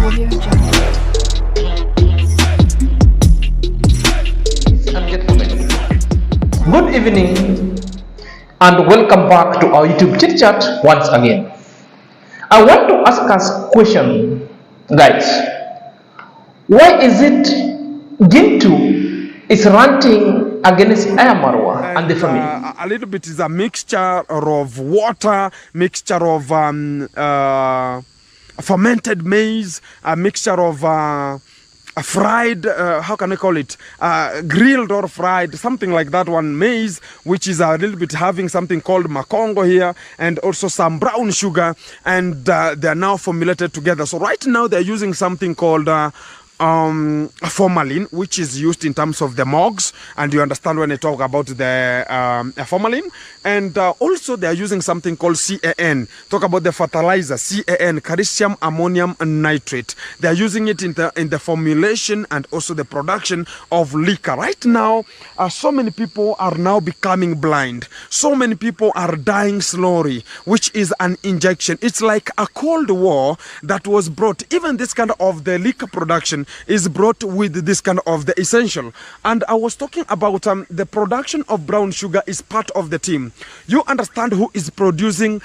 And gentlemen, good evening and welcome back to our YouTube chit chat once again. I want to ask us a question, guys. Why is it GINTU is ranting against IAMARWA and the family? A little bit is a mixture of water, mixture of fermented maize, a mixture of fried, how can I call it, grilled or fried, something like that one, maize, which is a little bit having something called makongo here, and also some brown sugar, and they are now formulated together. So right now they're using something called formalin, which is used in terms of the mogs, and you understand when I talk about the formalin. And also they are using something called CAN. Talk about the fertilizer, CAN, calcium ammonium nitrate. They are using it in the formulation and also the production of liquor. Right now, so many people are now becoming blind. So many people are dying slowly, which is an injection. It's like a Cold War that was brought. Even this kind of the liquor production is brought with this kind of the essential. And I was talking about the production of brown sugar is part of the team. You understand who is producing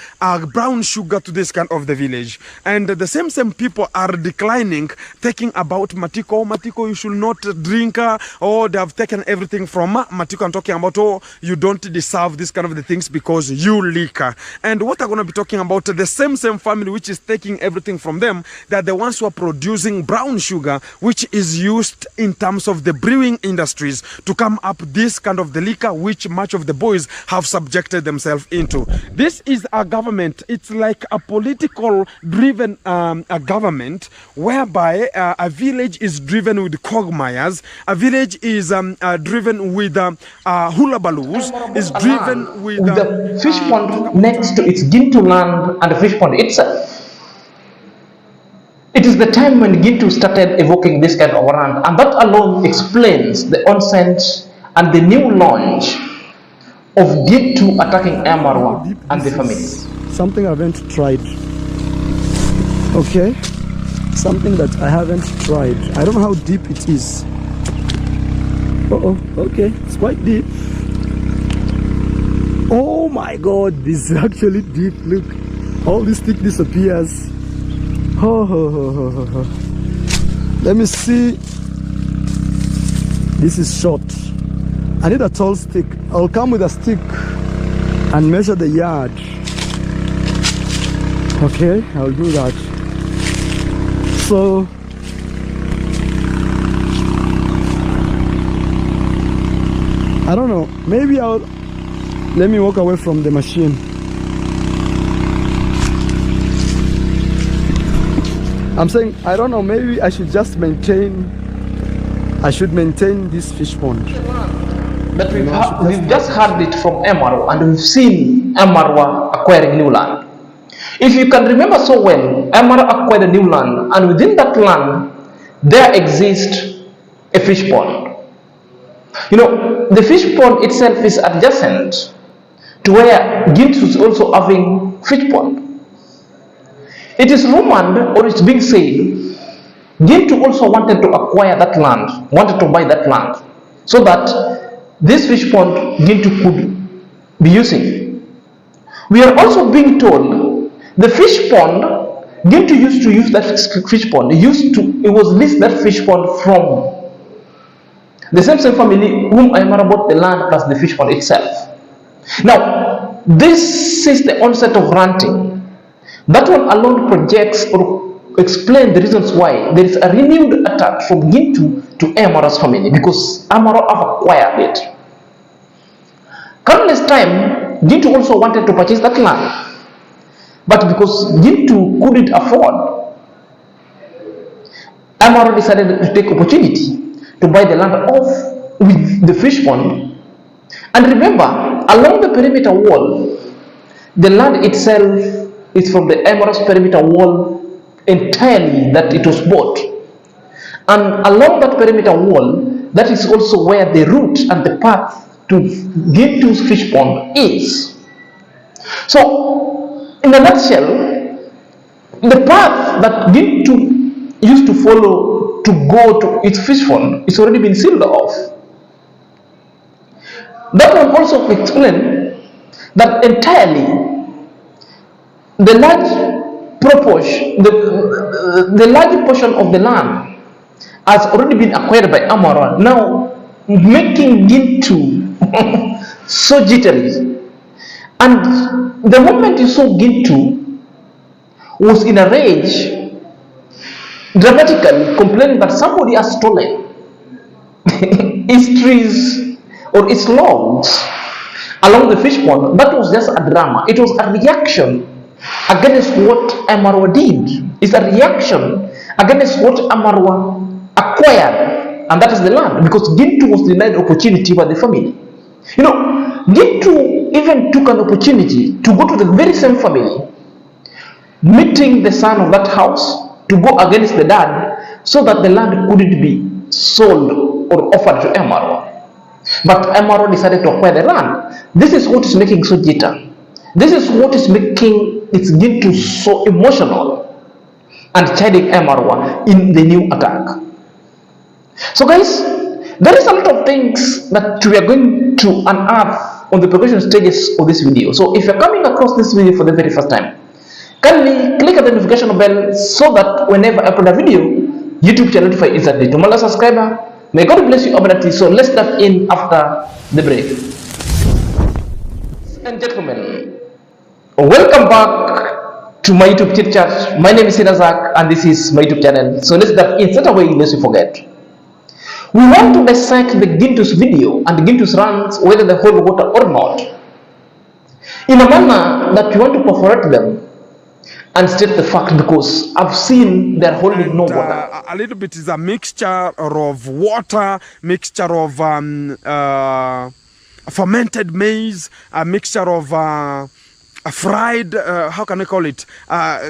brown sugar to this kind of the village, and the same people are declining, taking about Matiko, you should not drink, or they have taken everything from Matiko. I'm talking about, oh, you don't deserve this kind of the things because you liquor. And what I'm going to be talking about, the same family which is taking everything from them, they're the ones who are producing brown sugar, which is used in terms of the brewing industries to come up this kind of the liquor which much of the boys have subjected themselves into. This is a government. It's like a political driven a government whereby a village is driven with quagmires, a village is driven with hula baloos, is driven with the fish pond next to its GINTU land and the fish pond itself. It is the time when GINTU started evoking this kind of land, and that alone explains the onset and the new launch of GINTU attacking IAMARWA and the family. Something I haven't tried. Okay? Something that I haven't tried. I don't know how deep it is. Okay, it's quite deep. Oh my god, this is actually deep. Look, all this stick disappears. Let me see. This is short. I need a tall stick. I'll come with a stick and measure the yard. Okay, I'll do that. So I don't know, maybe let me walk away from the machine. I'm saying, I don't know, maybe I should just maintain this fish pond. But we've just heard it from IAMARWA, and we've seen IAMARWA acquiring new land. If you can remember so well, IAMARWA acquired a new land, and within that land, there exists a fish pond. You know, the fish pond itself is adjacent to where GINTU is also having fish pond. It is rumored, or it's being said, GINTU also wanted to acquire that land, wanted to buy that land, so that this fish pond GINTU could be using. We are also being told the fish pond GINTU used to use that fish pond. It was leased that fish pond from the same family whom IAMARWA bought the land plus the fish pond itself. Now, this is the onset of ranting. That one alone projects or explains the reasons why there is a renewed attack from GINTU to IAMARWA's family, because IAMARWA have acquired it. Current time, GINTU also wanted to purchase that land, but because GINTU couldn't afford, IAMARWA decided to take opportunity to buy the land off with the fish pond. And remember, along the perimeter wall, the land itself is from the IAMARWA's perimeter wall entirely that it was bought. And along that perimeter wall, that is also where the route and the path to GINTU's fish pond is. So, in a nutshell, the path that GINTU used to follow to go to its fish pond, it's already been sealed off. That one also explain that entirely the large proportion, the large portion of the land has already been acquired by IAMARWA, now making GINTU so jittery. And the moment you saw GINTU was in a rage, dramatically complaining that somebody has stolen its trees or its logs along the fish pond. That was just a drama. It was a reaction against what IAMARWA did. It's a reaction against what IAMARWA acquired, and that is the land, because GINTU was denied opportunity by the family. You know, GINTU even took an opportunity to go to the very same family, meeting the son of that house to go against the dad, so that the land couldn't be sold or offered to IAMARWA. But IAMARWA decided to acquire the land. This is what is making so jitter. This is what is making its GINTU so emotional and chiding IAMARWA in the new attack. So guys, there is a lot of things that we are going to unearth on the progression stages of this video. So if you're coming across this video for the very first time, kindly click at the notification bell so that whenever I upload a video, YouTube will notify instantly. To my subscriber, may God bless you abundantly. So let's dive in after the break. And gentlemen, welcome back to my YouTube chit chat. My name is Razak and this is my YouTube channel. So let's dive in straight away lest we forget. We want to dissect the GINTU's video and GINTU's runs, whether they hold water or not, in a manner that we want to perforate them and state the fact, because I've seen they're holding no water. A little bit is a mixture of water, mixture of fermented maize, a mixture of a fried, how can I call it,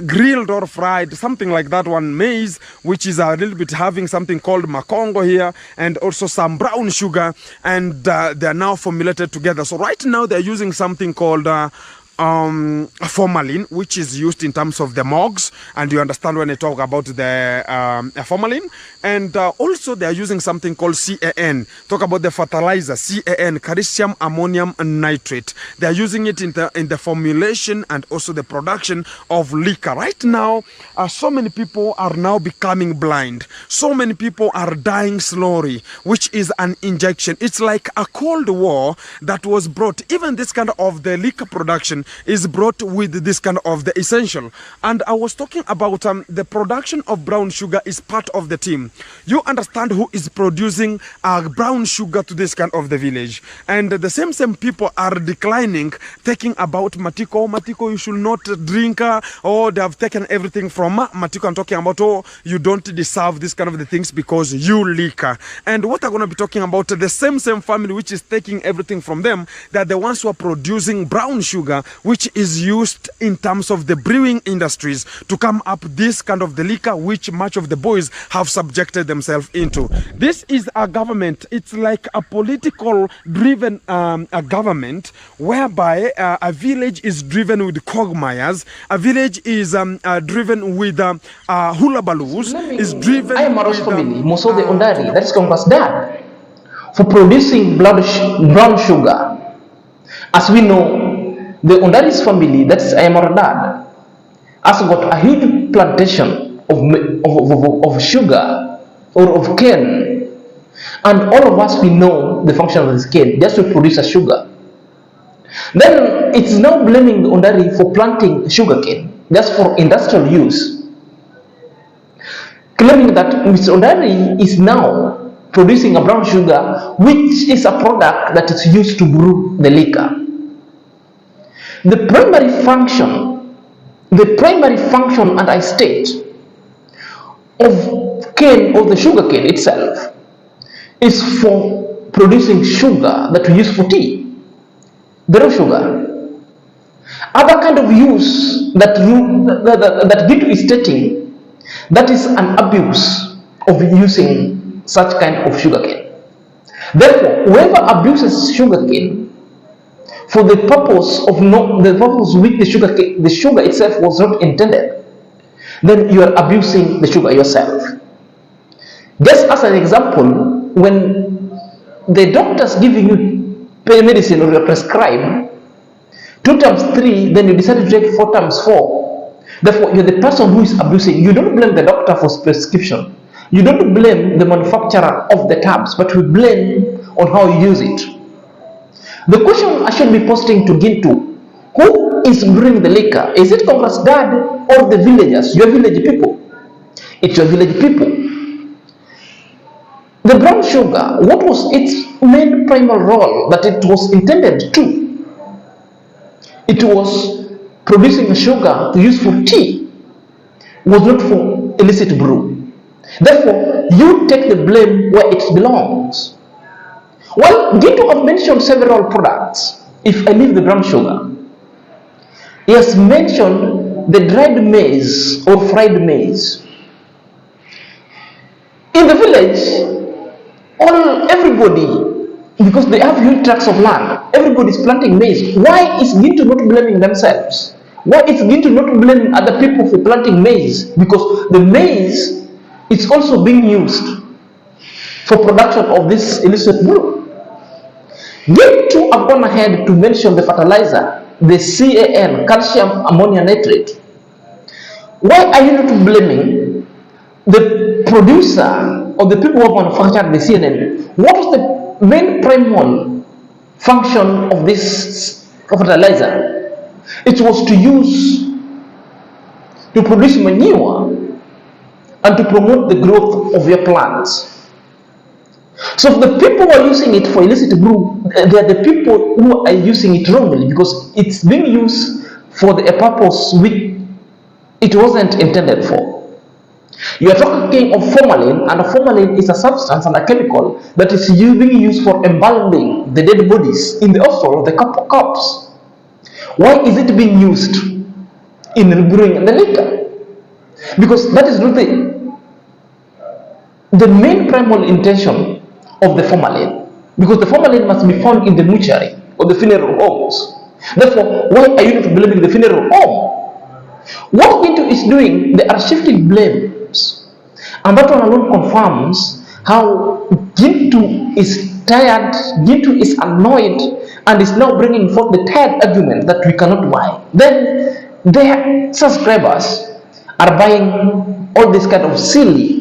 grilled or fried, something like that one, maize, which is a little bit having something called makongo here, and also some brown sugar, and they are now formulated together. So right now they're using something called formalin, which is used in terms of the mogs, and you understand when I talk about the formalin. And also they are using something called CAN. Talk about the fertilizer, CAN, calcium ammonium nitrate. They are using it in the formulation and also the production of liquor. Right now, so many people are now becoming blind. So many people are dying slowly, which is an injection. It's like a Cold War that was brought. Even this kind of the liquor production is brought with this kind of the essential. And I was talking about the production of brown sugar is part of the team. You understand who is producing brown sugar to this kind of the village, and the same people are declining, taking about Matiko. Matiko, you should not drink, or they have taken everything from Matiko. I'm talking about, oh, you don't deserve this kind of the things because you liquor. And what I'm going to be talking about, the same family which is taking everything from them, they're the ones who are producing brown sugar, which is used in terms of the brewing industries to come up this kind of the liquor, which much of the boys have subjected themselves into. This is a government. It's like a political driven a government whereby a village is driven with quagmires, a village is driven with hula baloos, is driven IAMARWA's with family, Mosode Ondari, that is Congress dad, for producing brown sugar. As we know, the Ondari's family, that's IAMARWA dad, has got a huge plantation of sugar or of cane, and all of us, we know the function of this cane, just to produce a sugar. Then it's now blaming the Ondari for planting sugar cane just for industrial use, claiming that Mr. Ondari is now producing a brown sugar, which is a product that is used to brew the liquor. The primary function, and I state, of cane, or the sugar cane itself, is for producing sugar that we use for tea, the raw sugar. Other kind of use that GINTU is stating, that is an abuse of using such kind of sugar cane. Therefore, whoever abuses sugar cane for the purpose of the purpose which the sugar itself was not intended, then you are abusing the sugar yourself. Just as an example, when the doctor's giving you pain medicine or you prescribe 2 times 3, then you decide to take 4 times 4. Therefore, you're the person who is abusing. You don't blame the doctor for prescription. You don't blame the manufacturer of the tabs, but we blame on how you use it. The question I should be posting to GINTU: who is bringing the liquor? Is it Congress Guard or the villagers, your village people? It's your village people. The brown sugar, what was its main primal role that it was intended to? It was producing sugar to use for tea, was not for illicit brew. Therefore, you take the blame where it belongs. Well, GINTU have mentioned several products. If I leave the brown sugar, he has mentioned the dried maize or fried maize. In the village, everybody, because they have huge tracts of land, everybody is planting maize. Why is GINTU not blaming themselves? Why is GINTU not blaming other people for planting maize? Because the maize is also being used for production of this illicit brew. GINTU have gone ahead to mention the fertilizer, the CAN, calcium ammonia nitrate. Why are you not blaming the producer or the people who have manufactured the CNN? What is the main primal function of this fertilizer? It was to use to produce manure and to promote the growth of your plants. So the people who are using it for illicit brew, they are the people who are using it wrongly, because it's being used for a purpose which it wasn't intended for. You are talking of formalin, and formalin is a substance and a chemical that is being used for embalming the dead bodies in the hostel of the corpse. Why is it being used in brewing the liquor? Because that is not the main primal intention of the formalin, because the formalin must be found in the mortuary or the funeral homes. Therefore, why are you not blaming the funeral home? What GINTU is doing, they are shifting blames, and that one alone confirms how GINTU is tired, GINTU is annoyed, and is now bringing forth the tired argument that we cannot buy. Then their subscribers are buying all this kind of silly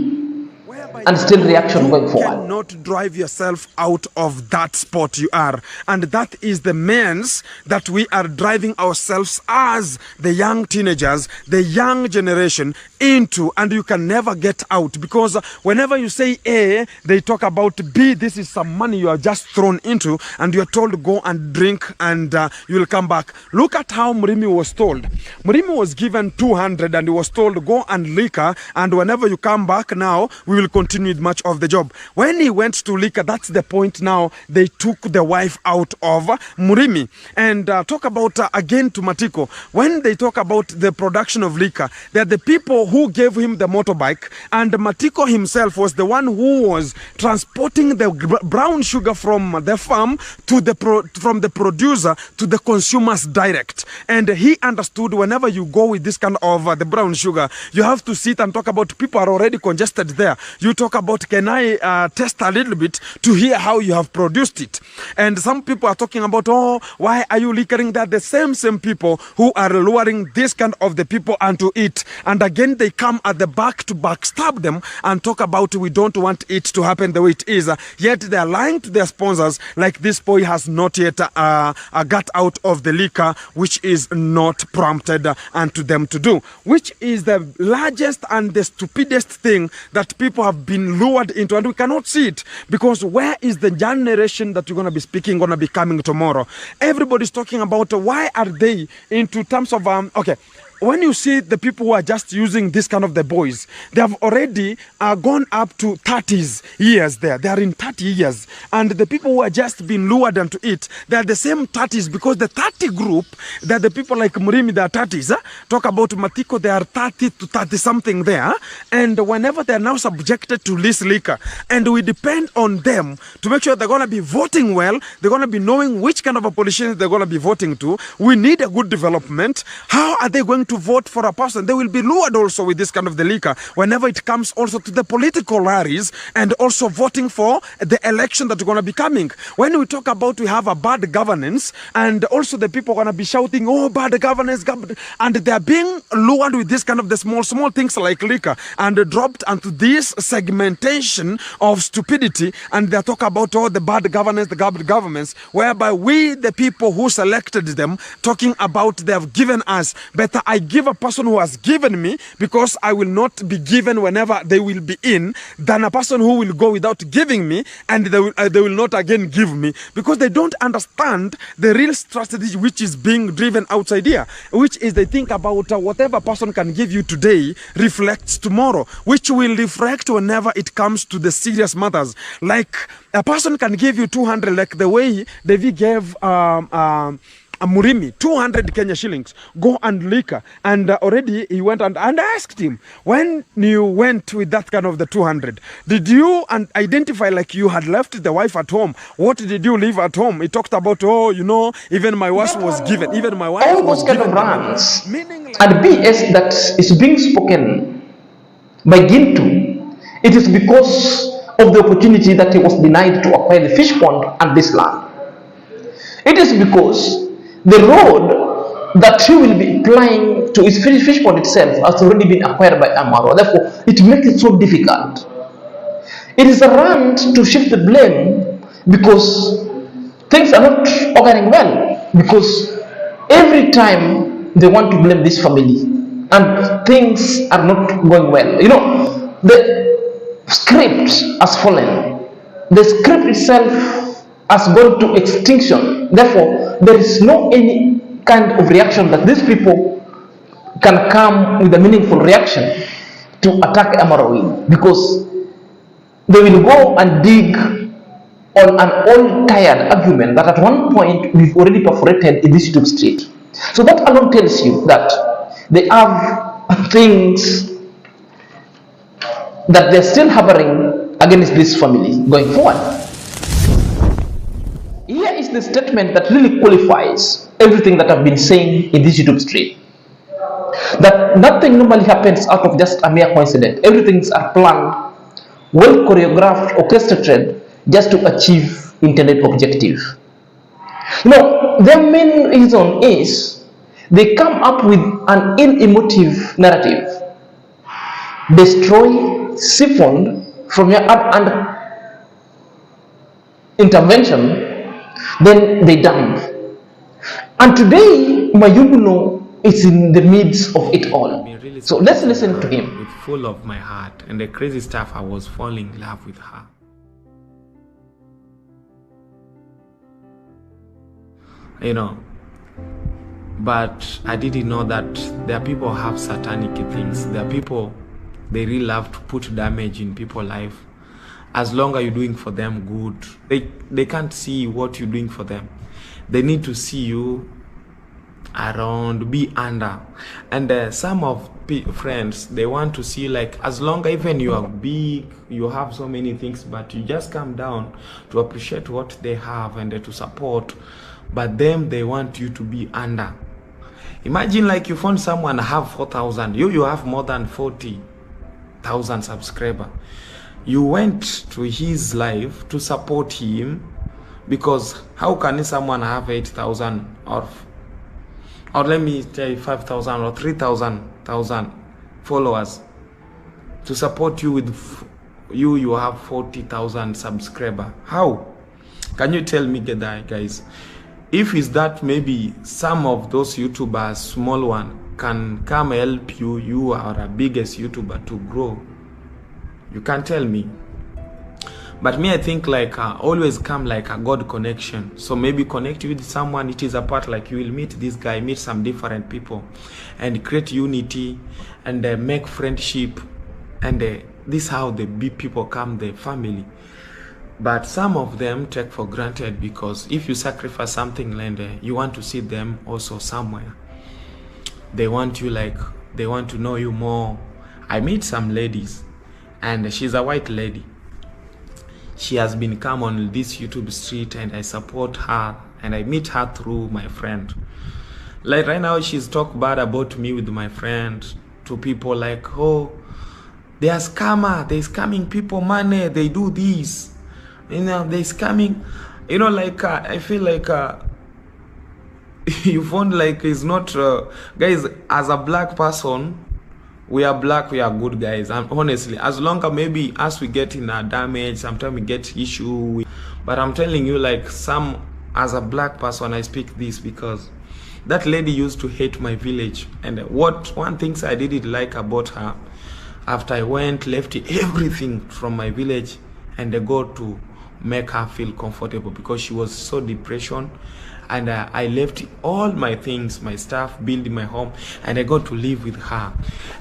and still reaction going forward. You cannot drive yourself out of that spot you are, and that is the means that we are driving ourselves as the young teenagers, the young generation into, and you can never get out, because whenever you say A, they talk about B. This is some money you are just thrown into, and you are told to go and drink, and you will come back. Look at how Murimi was told. Murimi was given 200 and he was told go and liquor, and whenever you come back now, we will continue much of the job. When he went to liquor, that's the point. Now they took the wife out of Murimi. And talk about again to Matiko, when they talk about the production of liquor, they're the people who gave him the motorbike, and Matiko himself was the one who was transporting the brown sugar from the farm to the from the producer to the consumers direct. And he understood whenever you go with this kind of the brown sugar, you have to sit and talk about people are already congested there. You talk about, can I test a little bit to hear how you have produced it? And some people are talking about, oh, why are you liquoring that? The same people who are luring this kind of the people unto it. And again, they come at the back to backstab them and talk about, we don't want it to happen the way it is. Yet they are lying to their sponsors, like this boy has not yet got out of the liquor, which is not prompted unto them to do, which is the largest and the stupidest thing that people have been lured into, and we cannot see it, because where is the generation that you're going to be speaking going to be coming tomorrow? Everybody's talking about why are they into terms of okay, when you see the people who are just using this kind of the boys, they have already gone up to 30s years there. They are in 30 years. And the people who are just been lured into it, they are the same 30s, because the 30 group, they are the people like Murimi, they are 30s. Talk about Matiko, they are 30 to 30 something there. And whenever they are now subjected to this liquor, and we depend on them to make sure they're going to be voting well, they're going to be knowing which kind of a politician they're going to be voting to. We need a good development. How are they going to vote for a person, they will be lured also with this kind of the liquor whenever it comes also to the political rallies and also voting for the election that are going to be coming. When we talk about we have a bad governance, and also the people are going to be shouting, oh, bad governance, and they are being lured with this kind of the small things like liquor and dropped into this segmentation of stupidity, and they talk about all the bad governance, the bad governments, whereby we, the people who selected them, talking about they have given us. Better I give a person who has given me, because I will not be given whenever they will be in, than a person who will go without giving me and they will not again give me, because they don't understand the real strategy which is being driven outside here, which is they think about whatever person can give you today reflects tomorrow, which will reflect whenever it comes to the serious matters. Like a person can give you 200, like the way Devi gave Murimi 200 Kenya shillings, go and liquor, and already he went and I asked him, when you went with that kind of the 200, did you identify like you had left the wife at home? What did you leave at home? He talked about, oh, you know, even my wife was given, even my wife all was those kind given of rants like, and BS that is being spoken by GINTU. It is because of the opportunity that he was denied to acquire the fish pond and this land. It is because the road that he will be applying to his fish pond itself has already been acquired by IAMARWA. Therefore, it makes it so difficult. It is a rant to shift the blame because things are not organizing well. Because every time they want to blame this family and things are not going well. You know, the script has fallen. The script itself has gone to extinction. Therefore, there is no any kind of reaction that these people can come with a meaningful reaction to attack IAMARWA, because they will go and dig on an old tired argument that at one point we've already perforated in this YouTube street. So that alone tells you that they have things that they're still harboring against this family going forward. Here is the statement that really qualifies everything that I've been saying in this YouTube stream. That nothing normally happens out of just a mere coincidence. Everything's are planned, well choreographed, orchestrated, just to achieve intended objective. You know, their main reason is they come up with an ill-emotive narrative. Destroy, siphon from your and intervention, then they dump. And today, Mayubuno is in the midst of it all. Really, so let's listen to him. With full of my heart and the crazy stuff, I was falling in love with her. You know, but I didn't know that there are people who have satanic things. There are people, they really love to put damage in people's life. As long as you're doing for them good, they can't see what you're doing for them. They need to see you around, be under. And some of friends, they want to see like, as long as even you are big, you have so many things, but you just come down to appreciate what they have and to support, but them, they want you to be under. Imagine like you found someone have 4,000, you have more than 40,000 subscribers. You went to his live to support him, because how can someone have 8,000 or let me say 5,000 or 3,000 followers to support you with you have 40,000 subscribers? How can you tell me, guys? If is that maybe some of those YouTubers, small one, can come help you, you are a biggest YouTuber to grow? You can't tell me. But me, I think like always come like a God connection. So maybe connect with someone, it is a part like you will meet this guy, meet some different people and create unity and make friendship. And this how the big people come, the family. But some of them take for granted, because if you sacrifice something and you want to see them also somewhere, they want you like, they want to know you more. I meet some ladies, and she's a white lady. She has been come on this YouTube street, and I support her, and I meet her through my friend. Like right now, she's talk bad about me with my friend to people like, oh, they are scammer, they scamming people money, they do this, you know, they scamming, you know, like I feel like you found like it's not guys, as a black person, we are black, we are good guys, and honestly, as long as maybe as we get in a damage, sometimes we get issue but I'm telling you, like, as a black person, I speak this because that lady used to hate my village. And one things I didn't like about her, after I left everything from my village and I go to make her feel comfortable because she was so depression. And I left all my things, my stuff, building my home, and I got to live with her.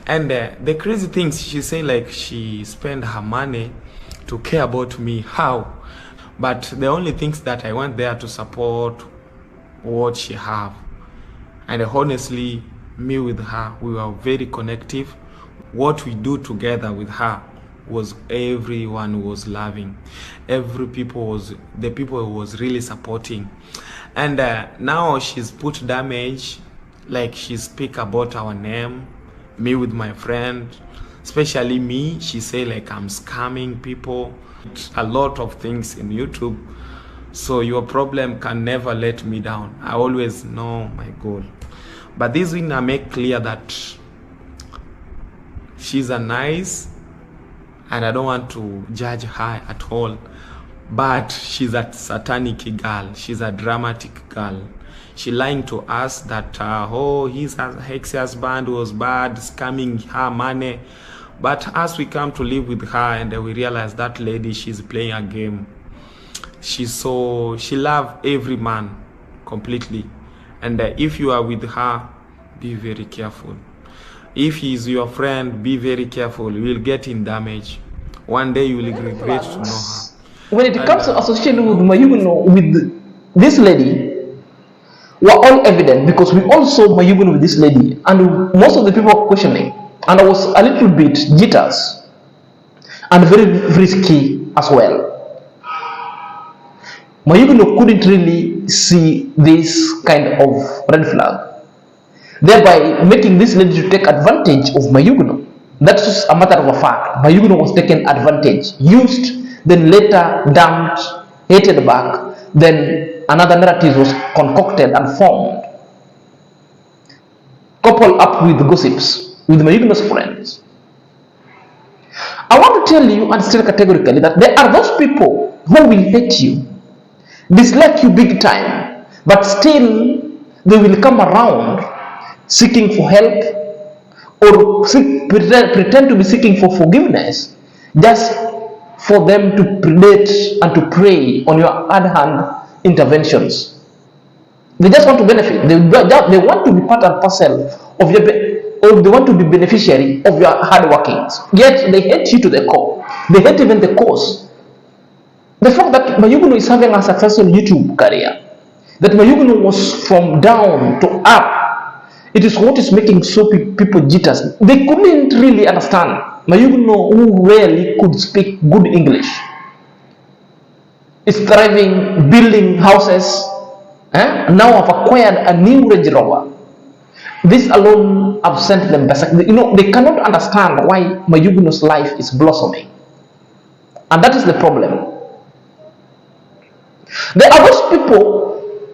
And the crazy things, she say like she spent her money to care about me. How? But the only things that I went there to support what she have. And honestly, me with her, we were very connective. What we do together with her was everyone was loving. The people was really supporting. And now she's put damage, like she speak about our name, me with my friend, especially me. She say like I'm scamming people, a lot of things in YouTube. So your problem can never let me down. I always know my goal. But this week I make clear that she's a nice, and I don't want to judge her at all, but she's a satanic girl. She's a dramatic girl. She lying to us that oh, his ex-husband was bad, scamming her money. But as we come to live with her, and we realize that lady, she's playing a game. She loves every man completely. And if you are with her, be very careful. If he is your friend, be very careful. You will get in damage. One day you will regret to know her. When it comes to association with Mayuguno, with this lady, we're all evident because we all saw Mayuguno with this lady, and most of the people were questioning. And I was a little bit jitters and very risky as well. Mayuguno couldn't really see this kind of red flag, thereby making this lady to take advantage of Mayuguno. That's just a matter of a fact. Mayuguno was taken advantage, used, then later dumped, hated back, then another narrative was concocted and formed, coupled up with gossips with Mayuguno's friends. I want to tell you and state categorically that there are those people who will hate you, dislike you big time, but still they will come around seeking for help or pretend to be seeking for forgiveness just for them to predate and to prey on your hand interventions. They just want to benefit. They want to be part and parcel of your, or they want to be beneficiary of your hard workings. Yet they hate you to the core. They hate even the cause. The fact that Mayuguno is having a successful YouTube career, that Mayuguno was from down to up, it is what is making so people jitters. They couldn't really understand Mayuguno, who rarely could speak good English, is thriving, building houses, now have acquired a new Range Rover. This alone have sent them back. You know, they cannot understand why Mayuguno's life is blossoming. And that is the problem. There are those people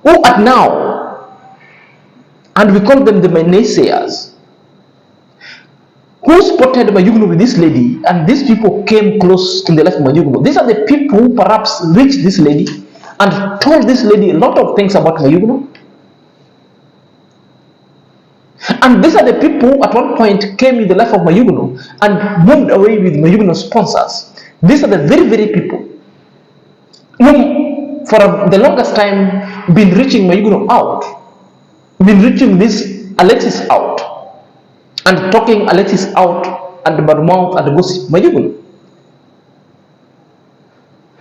who are now, and we call them the naysayers, who spotted Mayuguno with this lady, and these people came close in the life of Mayuguno. These are the people who perhaps reached this lady and told this lady a lot of things about Mayuguno. And these are the people who at one point came in the life of Mayuguno and moved away with Mayuguno's sponsors. These are the very, very people who for the longest time been reaching Mayuguno out, been reaching this Alexis out, and talking Alexis out and bad mouth and gossip Mayuguno.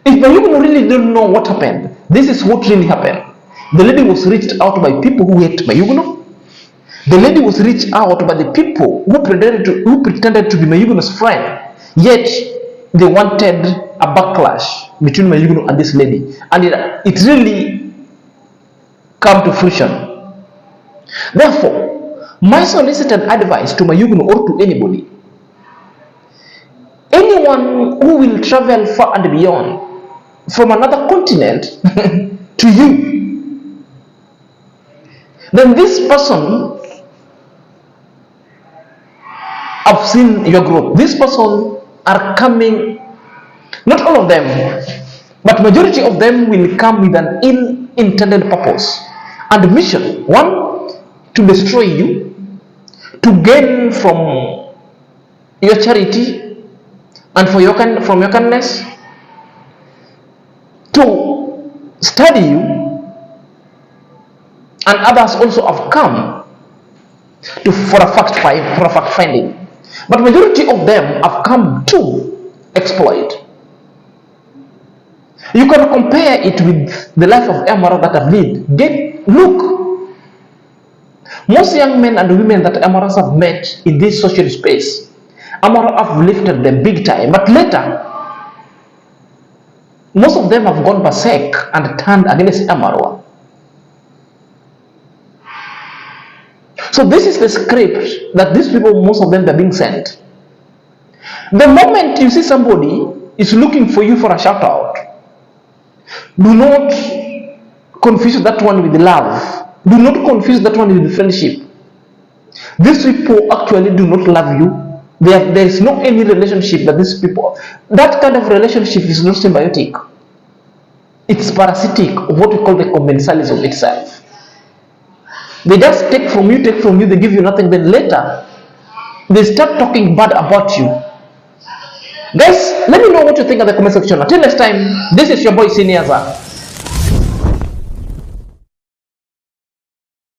If Mayuguno really don't know what happened, this is what really happened. The lady was reached out by people who hate Mayuguno. The lady was reached out by the people who pretended to be Mayuguno's friend, yet they wanted a backlash between Mayuguno and this lady, and it really come to fruition. Therefore, my solicited advice to my Yugno or to anybody, anyone who will travel far and beyond from another continent to you, then this person, I've seen your growth. This person are coming, not all of them, but majority of them will come with an ill-intended purpose and mission. One, to destroy you, to gain from your charity and from your kindness, to study you, and others also have come for a fact finding. But majority of them have come to exploit. You can compare it with the life of Amara that I've lived. Look, most young men and women that Amaras have met in this social space, Amara have lifted them big time. But later, most of them have gone berserk and turned against Amarwa. So this is the script that these people, most of them, are being sent. The moment you see somebody is looking for you for a shout out, do not confuse that one with love. Do not confuse that one with friendship. These people actually do not love you. There is no any relationship that these people, that kind of relationship is not symbiotic. It's parasitic, what we call the commensalism itself. They just take from you, they give you nothing, then later they start talking bad about you. Guys, let me know what you think in the comment section. Until next time, this is your boy Senior Zach.